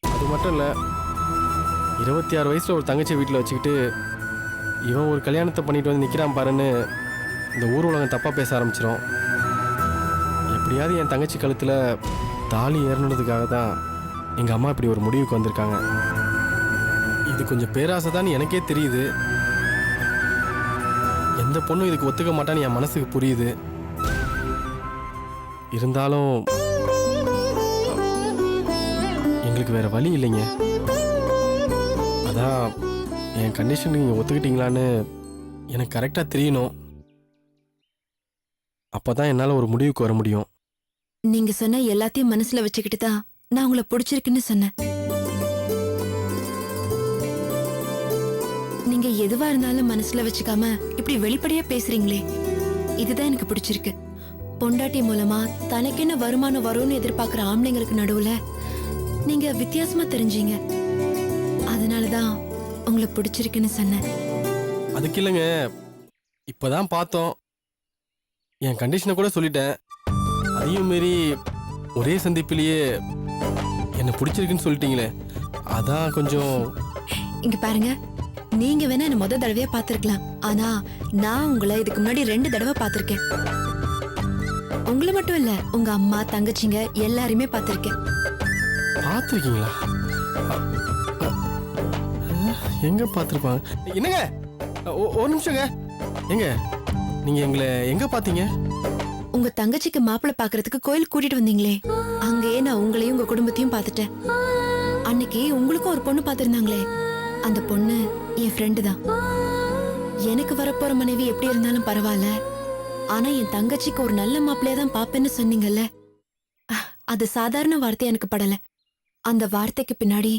அது மட்டும் இல்லை, 26 வயசில் ஒரு தங்கச்சி வீட்டில் வச்சுக்கிட்டு இவன் ஒரு கல்யாணத்தை பண்ணிட்டு வந்து நிற்கிறான் பாருன்னு இந்த ஊர் உலகம் தப்பாக பேச ஆரம்பிச்சிடும். எப்படியாவது என் தங்கச்சி கழுத்தில் தாலி ஏறணுன்றதுக்காக தான் எங்கள் அம்மா இப்படி ஒரு முடிவுக்கு வந்திருக்காங்க. இது கொஞ்சம் பேராசை தான் எனக்கே தெரியுது. எந்த பொண்ணும் இதுக்கு ஒத்துக்க மாட்டான்னு என் மனசுக்கு புரியுது. இருந்தாலும் எங்களுக்கு வேற வழி இல்லைங்க. அதான் என் கண்டிஷன் நீங்கள் ஒத்துக்கிட்டீங்களான்னு எனக்கு கரெக்டாக தெரியணும். அப்போதான் என்னால் ஒரு முடிவுக்கு வர முடியும். நீங்க சொன்ன எல்லாத்தையும் மனசுல வச்சுக்கிட்டு தான் நான் உங்களை பிடிச்சிருக்குன்னு சொன்னேன். நீங்க எதுவா இருந்தாலும் மனசுல வச்சுக்காம இப்படி வெளிப்படையா பேசுறீங்களே, இதுதான் எனக்கு பிடிச்சிருக்கு. பொண்டாட்டி மூலமா தனக்கு என்ன வருமானம் வரும்னு எதிர்பார்க்கிற ஆம்பளைங்களுக்கு நடுவுல நீங்க வித்தியாசமா தெரிஞ்சீங்க. அதனாலதான் உங்களை பிடிச்சிருக்குன்னு சொன்னேன். அதுக்கு இல்லைங்க, இப்போதான் பார்த்தோம். என் கண்டிஷனை கூட சொல்லிட்டேன். அதையும் மீறி ஒரே சந்திப்பிலேயே என்னை பிடிச்சிருக்குன்னு சொல்லிட்டீங்களே, அதான் கொஞ்சம். இங்க பாருங்க, நீங்க வேணா என்ன முத தடவையா பாத்திருக்கலாம். ஆனா நான் உங்களை இதுக்கு முன்னாடி 2 தடவை பாத்திருக்கேன். உங்களை மட்டும் இல்ல, உங்க அம்மா தங்கச்சிங்க எல்லாருமே பாத்திருக்கேன். பார்த்துருக்கீங்களா? எங்க பார்த்துருப்பாங்க? என்னங்க ஒரு நிமிஷங்க. எங்க நீங்க எங்களை எங்க பார்த்தீங்க? உங்க தங்கச்சிக்கு மாப்பிள்ளை பாக்குறதுக்கு கோயில் கூட்டிட்டு வந்தீங்களே, அங்கேயே நான் உங்களையும் உங்க குடும்பத்தையும் பார்த்துட்டேன். அன்னைக்கு உங்களுக்கும் ஒரு பொண்ணு பார்த்திருந்தாங்களே, அந்த பொண்ணு என் ஃப்ரெண்டு தான். எனக்கு வரப்போற மனைவி எப்படி இருந்தாலும் பரவாயில்ல, ஆனா என் தங்கச்சிக்கு ஒரு நல்ல மாப்பிள்ளையா தான் பாப்பேன்னு சொன்னீங்கல்ல, அது சாதாரண வார்த்தை எனக்கு படல. அந்த வார்த்தைக்கு பின்னாடி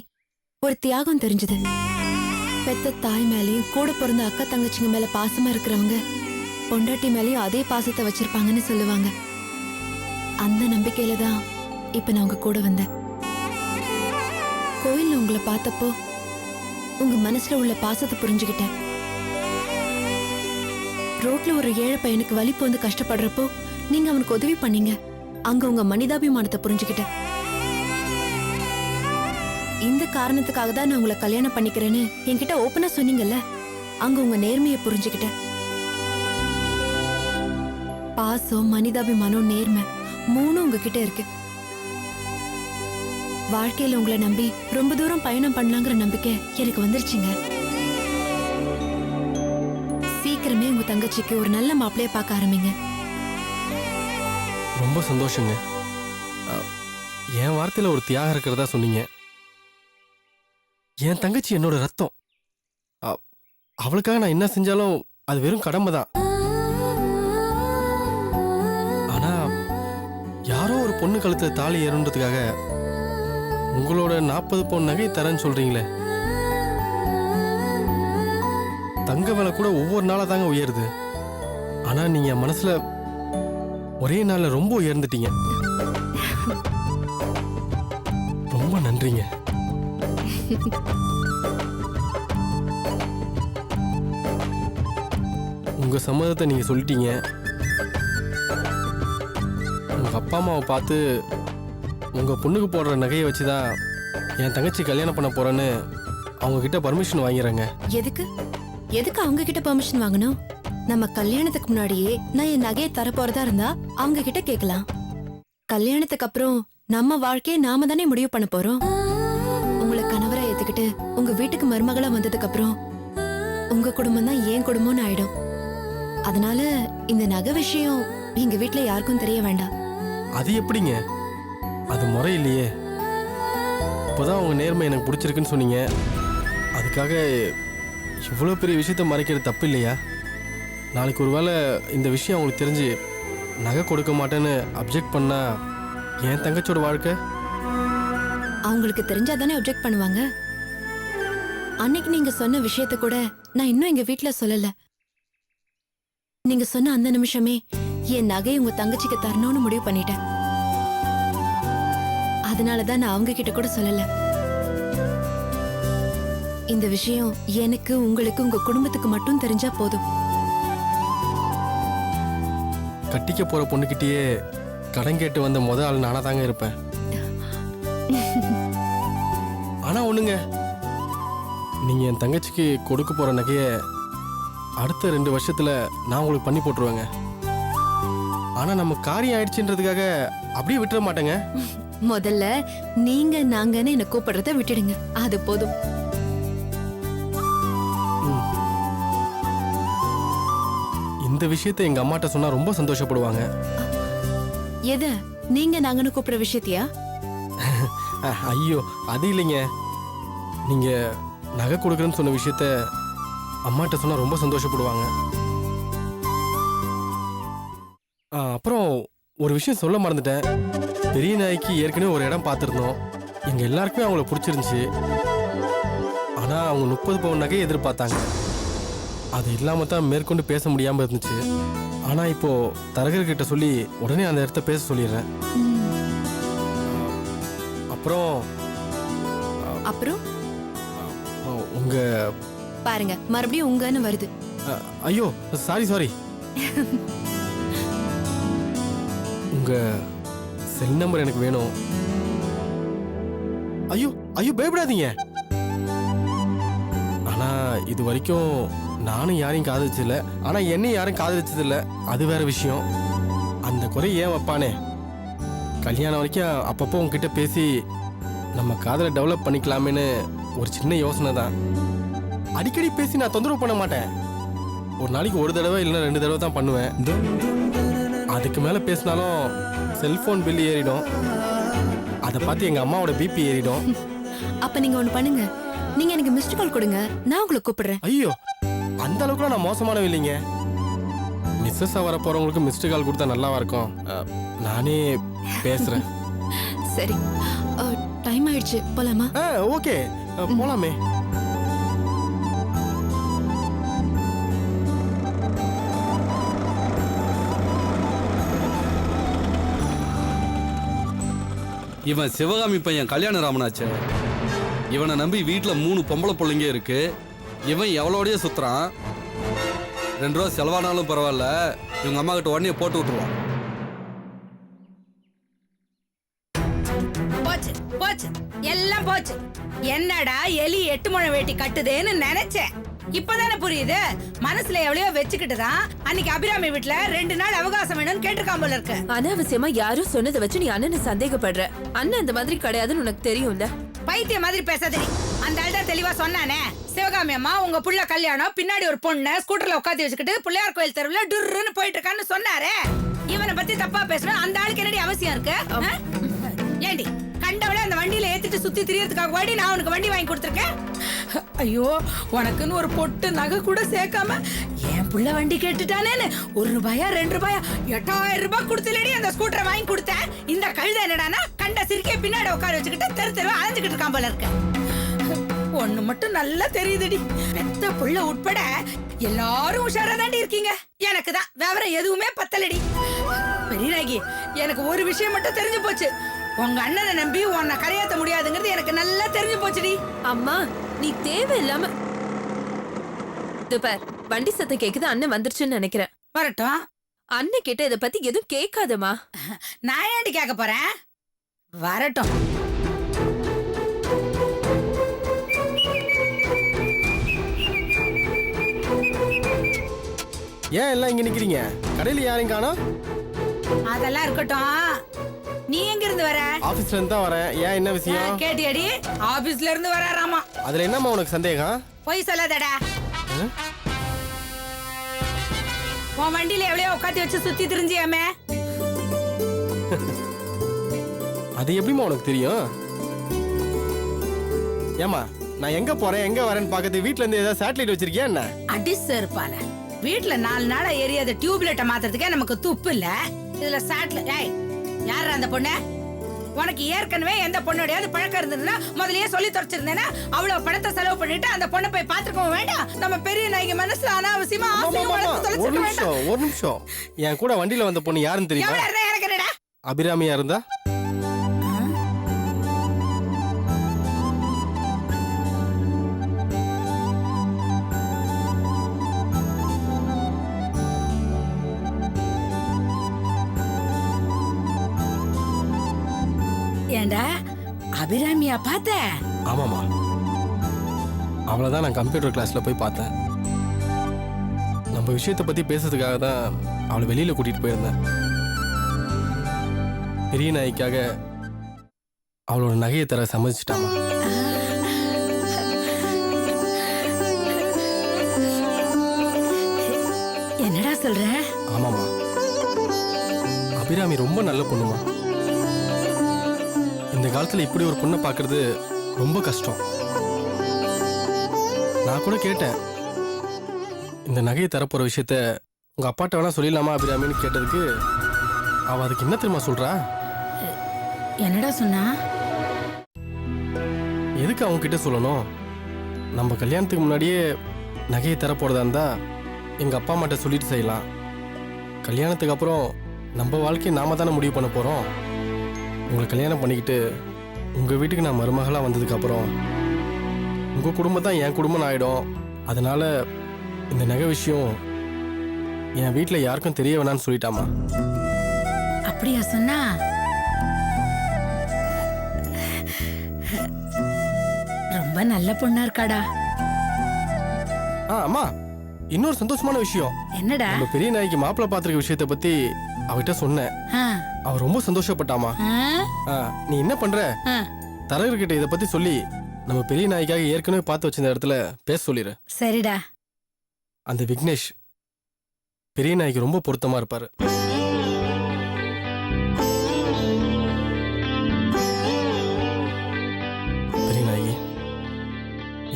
ஒரு தியாகம் தெரிஞ்சது. பெத்த தாய் மேலேயும் கூட பிறந்த அக்கா தங்கச்சிங்க மேல பாசமா இருக்கிறவங்க பொண்டாட்டி மேலேயும் அதே பாசத்தை வச்சிருப்பாங்கன்னு சொல்லுவாங்க. அந்த நம்பிக்கையில தான் இப்ப நான் உங்க கூட வந்தேன். கோயில்ல உங்களை பார்த்தப்போ உங்க மனசுல உள்ள பாசத்தை புரிஞ்சுக்கிட்டேன். ரோட்ல ஒரு ஏழை பையனுக்கு வலிப்பு வந்து கஷ்டப்படுறப்போ நீங்க அவனுக்கு உதவி பண்ணீங்க. அங்க உங்க மனிதாபிமானத்தை புரிஞ்சுக்கிட்டேன். இந்த காரணத்துக்காக தான் நான் உங்களை கல்யாணம் பண்ணிக்கிறேன்னு என்கிட்ட ஓப்பனா சொன்னீங்கல்ல, அங்க உங்க நேர்மையை புரிஞ்சுக்கிட்டேன். பாசம், மனிதாபிமானம், நேர்மை 3 உங்ககிட்ட இருக்கு. வாழ்க்கையில உங்களை நம்பி ரொம்ப தூரம் பயணம் பண்ணலாங்கிற நம்பிக்கை எனக்கு வந்துருச்சுங்க. சீக்கிரமே உங்க தங்கச்சிக்கு ஒரு நல்ல மாப்பிள்ளைய பார்க்க ஆரம்பிங்க. ரொம்ப சந்தோஷங்க. என் வார்த்தையில ஒரு தியாகம் இருக்கிறதா சொன்னீங்க. என் தங்கச்சி என்னோட ரத்தம். அவளுக்காக நான் என்ன செஞ்சாலும் அது வெறும் கடமை தான். ஆனா யாரோ ஒரு பொண்ணு கழுத்துல தாலி ஏறுன்றதுக்காக உங்களோட 40 பவுன் நகை தரேன்னு சொல்றீங்களே. தங்க விலை கூட ஒவ்வொரு நாளா தாங்க உயருது. ஆனா நீங்க மனசுல ஒரே நாள்ல ரொம்ப உயர்ந்துட்டீங்க. ரொம்ப நன்றிங்க. உங்க சம்மதத்தை நீங்க சொல்லிட்டீங்க. உங்க அப்பா அம்மாவை பார்த்து உங்க பொண்ணுக்கு போடுற நகையை வச்சுதான் என் தங்கச்சி கல்யாணம் பண்ண போறேன்னு அவங்க கிட்ட பர்மிஷன் வாங்கிறேங்க. எதுக்கு எதுக்கு அவங்க கிட்ட பெர்மிஷன் வாங்கணும்? நம்ம கல்யாணத்துக்கு முன்னாடியே நான் என் நகையை தர போறதா இருந்தா அவங்க கிட்ட கேட்கலாம். கல்யாணத்துக்கு அப்புறம் நம்ம வாழ்க்கையை நாம தானே முடிவு பண்ண போறோம். உங்களை கணவரா ஏத்துக்கிட்டு உங்க வீட்டுக்கு மருமகளா வந்ததுக்கு அப்புறம் உங்க குடும்பம் தான் என் குடும்பம்னு ஆயிடும். அதனால இந்த நகை விஷயம் எங்க வீட்ல யாருக்கும் தெரிய வேண்டாம். அது எப்படிங்க? அது முறை இல்லையே. இப்போதான் உங்க நேர்மை எனக்கு பிடிச்சிருக்குன்னு சொன்னீங்க. அதுக்காக இவ்வளோ பெரிய விஷயத்த மறைக்கிறது தப்பு இல்லையா? நாளைக்கு ஒரு வேளை இந்த விஷயம் அவங்களுக்கு தெரிஞ்சு நகை கொடுக்க மாட்டேன்னு அப்ஜெக்ட் பண்ணா என் தங்கச்சியோட வாழ்க்கை? அவங்களுக்கு தெரிஞ்சாதானே அப்ஜெக்ட் பண்ணுவாங்க. அன்னைக்கு நீங்க சொன்ன விஷயத்த கூட நான் இன்னும் எங்க வீட்ல சொல்லல. நீங்க சொன்ன அந்த நிமிஷமே என் நகை உங்க தங்கச்சிக்கு தரணும்னு முடிவு பண்ணிட்டேன். அதனாலதான் நான் அவங்க கிட்ட கூட சொல்லல. இந்த விஷயம் எனக்கு, உங்களுக்கு, உங்க குடும்பத்துக்கு மட்டும் தெரிஞ்சா போதும். கட்டிக்க போற பொண்ணுகிட்டயே கடன் கேட்டு வந்த முத ஆள் நானா தாங்க இருப்பேன். ஆனா ஒண்ணுங்க, நீங்க என் தங்கச்சிக்கு கொடுக்க போற நகைய அடுத்த 2 வருஷத்துல நான் உங்களுக்கு பண்ணி போட்டுருவேங்க. ஆனா நம்ம காரியம் ஆயிடுச்சுன்றதுக்காக அப்படியே விட்டுற மாட்டேங்க. முதல்ல நீங்க நாங்கன்னு என்ன கூப்பிடுறத விட்டுடுங்க, அது போதும். இந்த விஷயத்தை எங்க அம்மாட்ட சொன்னா ரொம்ப சந்தோஷப்படுவாங்க. எத நீங்க நாங்கன்னு கூப்பிடுற விஷயத்தியா? ஐயோ அது இல்லைங்க. நீங்க நகை கொடுக்குறேன்னு சொன்ன விஷயத்த அம்மாட்ட சொன்னா ரொம்ப சந்தோஷப்படுவாங்க. அப்புறம் ஒரு விஷயம் சொல்ல மறந்துட்டேன். பெரிய நாய்க்கு ஏற்கனவே ஒரு இடம் பார்த்துருந்தோம். எங்க எல்லாருக்குமே அவங்கள பிடிச்சிருந்துச்சு. ஆனா அவங்க 30 பவுன் நகையை எதிர்பார்த்தாங்க. அது இல்லாம தான் மேற்கொண்டு பேச முடியாம இருந்துச்சு. ஆனா இப்போ தரகர்கிட்ட சொல்லி உடனே அந்த இடத்த பேச சொல்லிடுறேன். அப்புறம் அப்புறம் உங்க பாருங்க, மறுபடியும் உங்கன்னு வருது. ஐயோ சாரி. உங்க செல் நம்பர் எனக்கு வேணும். ஐயோ பயப்படாதீங்க. ஆனா இது வரைக்கும் நானும் யாரையும் காதலிச்சதில்ல. ஆனா என்னையும் யாரும் காதலிச்சதில்ல. அது வேற விஷயம். அந்த குறை ஏன் வைப்பானே? கல்யாணம் வரைக்கும் அப்பப்போ உங்ககிட்ட பேசி நம்ம காதலை டெவலப் பண்ணிக்கலாமேன்னு ஒரு சின்ன யோசனை தான். அடிக்கடி பேசி நான் தொந்தரவு பண்ண மாட்டேன். ஒரு நாளைக்கு ஒரு தடவை இல்லைன்னா 2 தடவை தான் பண்ணுவேன். அதுக்கு மேலே பேசினாலும் செல்போன் பில் ஏறிடும். அதை பார்த்து எங்கள் அம்மாவோட பிபி ஏறிடும். அப்ப நீங்க ஒண்ணு பண்ணுங்க, நீங்க எனக்கு மிஸ்டு கால் கொடுங்க, நான் உங்களை கூப்பிடுறேன். ஐயோ அந்த அளவுக்குலாம் நான் மோசமானவ இல்லைங்க. மிஸ்ஸஸ் வர போறவங்களுக்கு மிஸ்டு கால் கொடுத்தா நல்லாவா இருக்கும். நானே பேசுறேன். சரி, டைம் ஆயிடுச்சு, போலாமா? ஓகே போலாமே. இவன் சிவகாமி பையன் கல்யாண ராமனாச்சே. இவனை நம்பி வீட்டுல 3 பொம்பளை பிள்ளைங்க இருக்கு. இவன் எவ்வளோடய சுத்துறான். 2 ரூபா செலவானாலும் பரவாயில்ல, இவங்க அம்மா கிட்ட உடனே போட்டு விட்டுருவான். போச்சு போச்சு எல்லாம் போச்சு. என்னடா எலி 8 முழம் வேட்டி கட்டுதேன்னு நினைச்சேன். இப்பதானே புரியுது. மனசுல எவ்வளவோ வச்சுக்கிட்டுதான் அன்னைக்கு அபிராமி வீட்டுல 2 நாள் அவகாசம் வேணும்னு கேட்டிருக்கான் போல இருக்கு. அனாவசியமா யாரும் சொன்னதை வச்சு நீ அண்ணனை சந்தேகப்படுற. அண்ணன் அந்த மாதிரி கிடையாதுன்னு உனக்கு தெரியும்ல. பைத்திய மாதிரி பேசாதடி. அந்த ஆள் தான் தெளிவா சொன்னானே. சிவகாமி அம்மா உங்க புள்ள கல்யாணம், பின்னாடி ஒரு பொண்ணு ஸ்கூட்டர்ல உட்காந்து வச்சுக்கிட்டு பிள்ளையார் கோயில் தெருவுல டுர்ன்னு போயிட்டு இருக்கான்னு சொன்னாரே. இவனை பத்தி தப்பா பேசணும். அந்த ஆளுக்கு என்னடி அவசியம் இருக்கு? ஏண்டி கண்டவளை அந்த வண்டியில ஏத்திட்டு சுத்தி திரியறதுக்காக வாடி நான் உனக்கு வண்டி வாங்கி கொடுத்துருக்கேன். ஐயோ உனக்குன்னு ஒரு பொட்டு நகை கூட சேர்க்காம என் புள்ள வண்டி கேட்டுட்டானேன்னு 1 ரூபாயா 2 ரூபாயா 8000 ரூபாய் கொடுத்துலடி அந்த ஸ்கூட்டரை வாங்கி கொடுத்தேன். இந்த கழுதை என்னடானா கண்ட சிரிக்கே பின்னாடி உட்கார வச்சுக்கிட்டு தெரு தெருவா அலைஞ்சுக்கிட்டு இருக்கான் போல இருக்க. ஒண்ணு மட்டும் நல்லா தெரியுதுடி, பெத்த புள்ள உட்பட எல்லாரும் உஷாரா தாண்டி இருக்கீங்க. எனக்கு தான் விவரம் எதுவுமே பத்தலடி. பெரியராகி, எனக்கு ஒரு விஷயம் மட்டும் தெரிஞ்சு போச்சு. உங்க அண்ணனை நம்பி உன்னை கரையாத்த முடியாதுங்கிறது எனக்கு நல்லா தெரிஞ்சு போச்சுடி. அம்மா நீ தேவையில்லாம பார், வண்டி சத்தம் கேக்குது, அண்ணன் வந்துருச்சுன்னு நினைக்கிறேன். வரட்டும். அண்ணன் கிட்ட இத பத்தி எதுவும் கேட்காதமா. நான் ஏண்டி கேட்க போறேன்? வரட்டும். ஏன் எல்லாம் இங்க நிக்கிறீங்க? கடையில யாரையும் காணோம்? அதெல்லாம் இருக்கட்டும். நீ எங்க இருந்து வர? ஆபீஸ்ல இருந்து தான் வரேன். ஏன் என்ன விஷயம்? கேட்டியடி, ஆபீஸ்ல இருந்து வராராமா. அதுல என்னம்மா உனக்கு சந்தேகம்? போய் சொல்லாதடா. உன் வண்டியில எவ்வளோ உட்காந்து வச்சு சுத்தி திரிஞ்சியாமே. அது எப்படிம்மா உனக்கு தெரியும்? ஏமா நான் எங்க போறேன் எங்க வரேன்னு பார்க்கறது வீட்ல இருந்து ஏதாவது சேட்டலைட் வச்சிருக்கியா என்ன? அடி செருப்பால. வீட்டுல 4 நாளா எரியாத டியூப்லைட்ட மாத்துறதுக்கே நமக்கு துப்பு இல்ல. இதுல சேட்டலைட். ஏய், யார் அந்த பொண்ணு? உனக்கு ஏற்கனவே எந்த பொண்ணோடையாவது பழக்கம் இருந்ததுன்னா முதல்லயே சொல்லி தொலைச்சிருந்தேன்னா அவ்வளவு பணத்தை செலவு பண்ணிட்டு அந்த பொண்ணை போய் பாத்துக்கவும் வேண்டாம். நம்ம பெரிய நாய்க்கு மனசுல அனாவசியமா ஆசையும் வளர்த்து தொலைச்சிருக்க வேண்டாம். ஒரு நிமிஷம் என் கூட வண்டியில வந்த பொண்ணு யாருன்னு தெரியுமா? எவ்வளவு இருந்தா எனக்கு என்னடா? அபிராமியா இருந்தா? ஏண்டா அபிராமியா பார்த்த? ஆமாமா, அவளதான் நான் கம்ப்யூட்டர் கிளாஸ்ல போய் பார்த்தேன். நம்ம விஷயத்தை பத்தி பேசுறதுக்காக தான் அவளை வெளியில கூட்டிட்டு போயிருந்தேன். பெரிய நாய்க்காக அவளோட நகையை தர சம்மதிச்சிட்டாமா. என்னடா சொல்ற? ஆமாமா, அபிராமி ரொம்ப நல்ல பொண்ணுமா. இந்த காலத்துல இப்படி ஒரு பொண்ணை பார்க்கிறது ரொம்ப கஷ்டம். நான் கூட கேட்டேன், இந்த நகையை தரப்போற விஷயத்த உங்க அப்பாட்ட வேணா சொல்லிடலாமா அபிராமின்னு கேட்டதுக்கு அவ அதுக்கு என்ன தெரியுமா சொல்றா? என்னடா சொன்னா? எதுக்கு அவங்க கிட்ட சொல்லணும்? நம்ம கல்யாணத்துக்கு முன்னாடியே நகையை தரப்போறதா இருந்தா எங்க அப்பா அம்மாட்ட சொல்லிட்டு செய்யலாம். கல்யாணத்துக்கு அப்புறம் நம்ம வாழ்க்கையை நாம தானே முடிவு பண்ண போறோம். உங்களை கல்யாணம் பண்ணிக்கிட்டு உங்க வீட்டுக்கு நான் மருமகளா வந்ததுக்கு அப்புறம் உங்க குடும்பம் தான் என் குடும்பம் ஆயிடும். அதனால இந்த நகை விஷயம் என் வீட்டில் யாருக்கும் தெரிய வேணாம்னு சொல்லிட்டாமா. அப்படியா சொன்னா? ரொம்ப நல்ல பொண்ணா இருக்காடா. அம்மா, இன்னொரு சந்தோஷமான விஷயம். என்னடா? நம்ம பெரிய நாய்க்கு மாப்பிள்ளை பார்த்துருக்க விஷயத்தை பத்தி அவகிட்ட சொன்னேன். ஆ, அவ ரொம்ப சந்தோஷப்பட்டாமா. ஆ, நீ என்ன பண்ற? ஆ. தரகர்கிட்ட இதை பத்தி சொல்லி நம்ம பெரிய நாய்க்காக ஏற்கனவே பார்த்து வச்சிருந்த இடத்துல பேச சொல்லிடு. சரிடா. அந்த விக்னேஷ் பெரிய நாய்க்கு ரொம்ப பொருத்தமா இருப்பாரு. பெரிய நாயகி,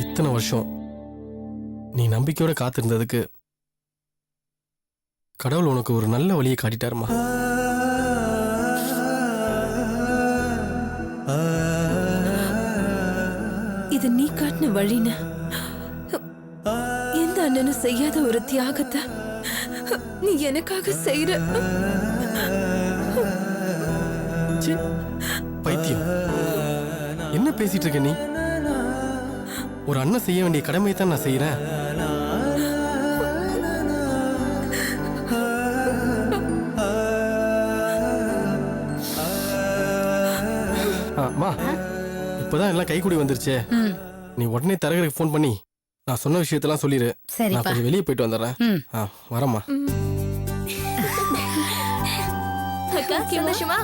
இத்தனை வருஷம் நீ நம்பிக்கையோட காத்திருந்ததுக்கு கடவுள் உனக்கு ஒரு நல்ல வழியை காட்டிட்டாருமா. இது நீ காட்டின வழின்னு எந்த அண்ணனும் செய்யாத ஒரு தியாகத்தை நீ எனக்காக செய்யற. ச்சீ, பைத்தியம், என்ன பேசிட்டு இருக்க நீ? ஒரு அண்ணன் செய்ய வேண்டிய கடமையை தான் நான் செய்யறேன். அம்மா, இப்பதான் எல்லாம் கைக்கூடி வந்துருச்சே. நீ உடனே தரகருக்கு ஃபோன் பண்ணி நான் சொன்ன விஷயத்தெல்லாம் சொல்லிடு. நான் சரிப்பா. கொஞ்சம் வெளியே போயிட்டு வந்துடுறேன். வரேம்மா. அக்கா சந்தோஷமா?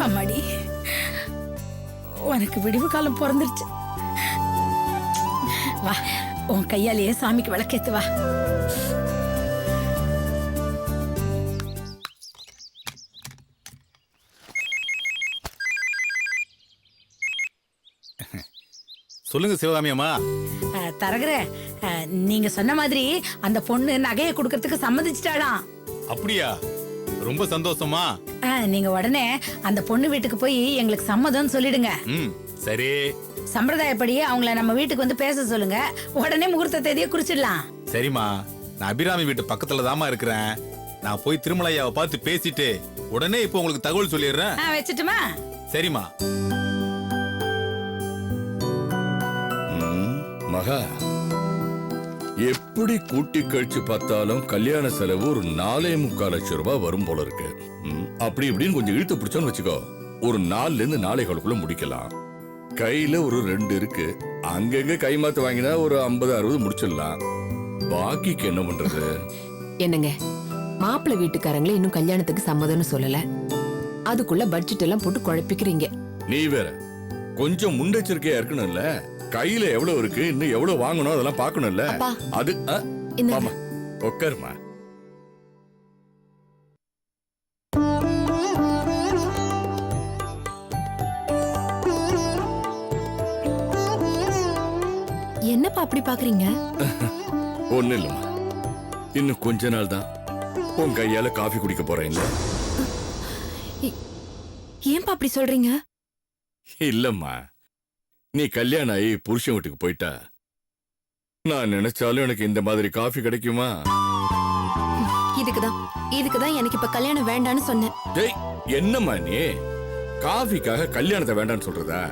அம்மாடி, உனக்கு விடிவு காலம் பிறந்துருச்சு. வா, உன் கையாலேயே சாமிக்கு விளக்கேத்து வா. சொல்லுங்க சிவகாமி அம்மா. தரகரே, நீங்க சொன்ன மாதிரி அந்த பொண்ணு நகையை கொடுக்கறதுக்கு சம்மதிச்சிட்டாளாம். அப்படியா? ரொம்ப சந்தோஷமா. நீங்க உடனே அந்த பொண்ணு வீட்டுக்கு போய் எங்களுக்கு சம்மதம்னு சொல்லிடுங்க. சரி. சம்பிரதாயப்படியே அவங்கள நம்ம வீட்டுக்கு வந்து பேச சொல்லுங்க. உடனே முகூர்த்த தேதியை குறிச்சிடலாம். சரிம்மா, நான் அபிராமி வீட்டு பக்கத்துல தாமா இருக்கிறேன். நான் போய் திருமலையாவை பார்த்து பேசிட்டு உடனே இப்போ உங்களுக்கு தகவல் சொல்லிடுறேன். வச்சுட்டுமா? சரிம்மா. மகா, எப்படி கூட்டி கழிச்சு பார்த்தாலும் கல்யாண செலவு ஒரு 4.25 லட்சம் ரூபாய் வரும் போல இருக்கு. அப்படி இப்படின்னு கொஞ்சம் இழுத்து பிடிச்சோன்னு வச்சுக்கோ, ஒரு 4 இருந்து 4.25 முடிக்கலாம். கையில ஒரு 2 இருக்கு. அங்கங்க கைமாத்து வாங்கினா ஒரு 50-60 முடிச்சிடலாம். பாக்கிக்கு என்ன பண்றது? என்னங்க, மாப்பிள்ளை வீட்டுக்காரங்களே இன்னும் கல்யாணத்துக்கு சம்மதம்னு சொல்லல. அதுக்குள்ள பட்ஜெட் எல்லாம் போட்டு குழப்பிக்கிறீங்க. நீ வேற கொஞ்சம் முன்னெச்சரிக்கையா இருக்கணும்ல. கையில எவ்வளவு இருக்கு, இன்னும் எவ்வளவு வாங்கணும் அதெல்லாம் பார்க்கணும்ல. அப்பா. அது இந்தாங்க. ஆமா, உட்காருமா. என்னப்பா அப்படி பாக்குறீங்க? ஒண்ணு இல்லம்மா, இன்னும் கொஞ்ச நாள் தான் உன் கையால காஃபி குடிக்க போறேன்ல. ஏன்பா அப்படி சொல்றீங்க? இல்லம்மா, நீ கல்யாணம் ஆகி புருஷன் வீட்டுக்கு போயிட்டா நான் நினைச்சாலும் எனக்கு இந்த மாதிரி காஃபி கிடைக்குமா? இதுக்குதான் எனக்கு இப்ப கல்யாணம் வேண்டான்னு சொன்னேன். டேய், என்னம்மா நீ காஃபிக்காக கல்யாணத்தை வேண்டான்னு சொல்றதா?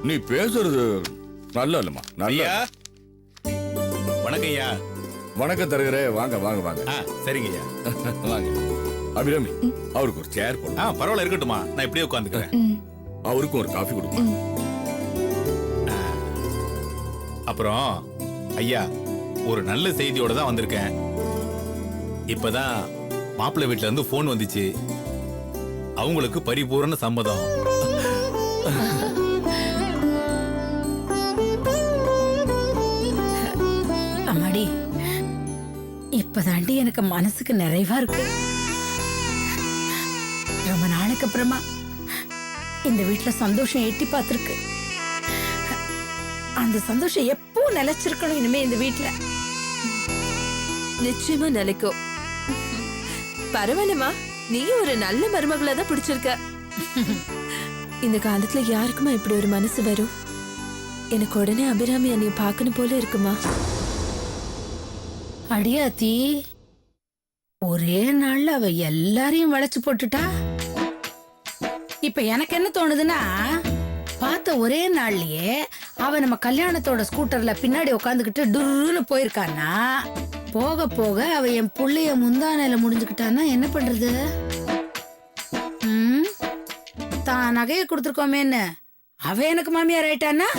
நீ பேசுறது நல்லா இல்லம்மா. நல்லா. ஐயா வணக்கம் ஐயா. வணக்கம் தருகிறே. வாங்க வாங்க வாங்க. சரிங்க ஐயா. வாங்க. அபிராமி, அவருக்கு ஒரு சேர் போடு. பரவாயில்ல, இருக்கட்டுமா, நான் இப்படியே உட்காந்துக்கிறேன். அவருக்கும் ஒரு காஃபி கொடுமா. அப்புறம் ஐயா, ஒரு நல்ல செய்தியோட தான் வந்திருக்கேன். இப்பதான் மாப்பிள்ளை வீட்டுல இருந்து போன் வந்துச்சு. அவங்களுக்கு பரிபூரண சம்மதம். அம்மாடி, இப்பதாண்டி எனக்கு மனசுக்கு நிறைவா இருக்கு. ரொம்ப நாளைக்கு அப்புறமா இந்த வீட்டுல சந்தோஷம் எட்டி பார்த்திருக்கு. அந்த சந்தோஷம் எப்போ நிலைச்சிருக்கணும் இனிமே இந்த வீட்டுல. நிச்சயமா நிலைக்கும். பரவாயில்லம்மா, நீ ஒரு நல்ல மருமகளா தான் பிடிச்சிருக்க. இந்த காலத்துல யாருக்குமா இப்படி ஒரு மனசு வரும்? எனக்கு உடனே அபிராமி அண்ணிய பார்க்கணும் போல இருக்குமா. அடியாத்தி, ஒரே நாள்ல அவ எல்லாரையும் வளைச்சு போட்டுட்டா. இப்ப எனக்கு என்ன தோணுதுன்னா, பார்த்த ஒரே நாள்லயே அவ நம்ம கல்யாணத்தோட ஸ்கூட்டர்ல பின்னாடி உட்காந்துக்கிட்டு டுருன்னு போயிருக்கானா, போக போக அவ என் புள்ளைய முந்தானையில முடிஞ்சுக்கிட்டான்னா என்ன பண்றது? தான் நகையை கொடுத்துருக்கோமேன்னு அவ எனக்கு மாமியார் ஆயிட்டானா?